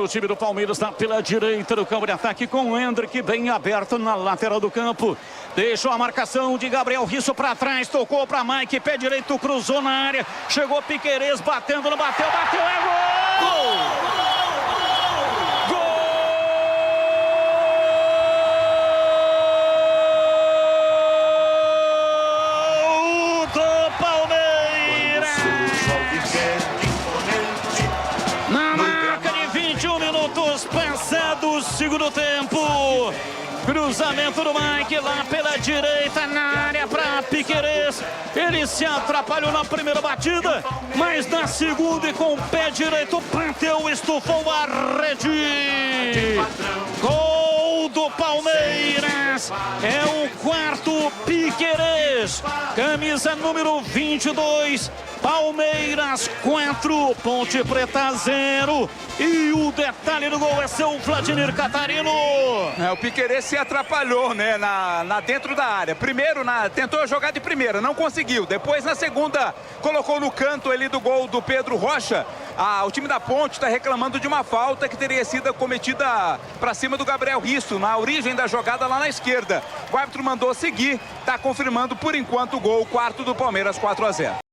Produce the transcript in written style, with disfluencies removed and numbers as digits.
O time do Palmeiras está pela direita do campo de ataque com o Hendrick bem aberto na lateral do campo. Deixou a marcação de Gabriel Risso para trás, tocou para Mike, pé direito, cruzou na área. Chegou Piquerez, batendo, não bateu, é gol! Passados segundo tempo, cruzamento do Mike lá pela direita na área para Piquerez. Ele se atrapalhou na primeira batida, mas na segunda e com o pé direito bateu, estufou a rede. Gol do Palmeiras, é o quarto Piquerez, camisa número 22. Palmeiras 4, Ponte Preta 0. E o detalhe do gol é seu Vladimir Catarino. O Piquerez se atrapalhou, né, dentro da área. Primeiro, tentou jogar de primeira, não conseguiu. Depois, na segunda, colocou no canto ali do gol do Pedro Rocha. O time da Ponte está reclamando de uma falta que teria sido cometida para cima do Gabriel Risso, na origem da jogada lá na esquerda. O árbitro mandou seguir, está confirmando por enquanto o gol, quarto do Palmeiras, 4-0.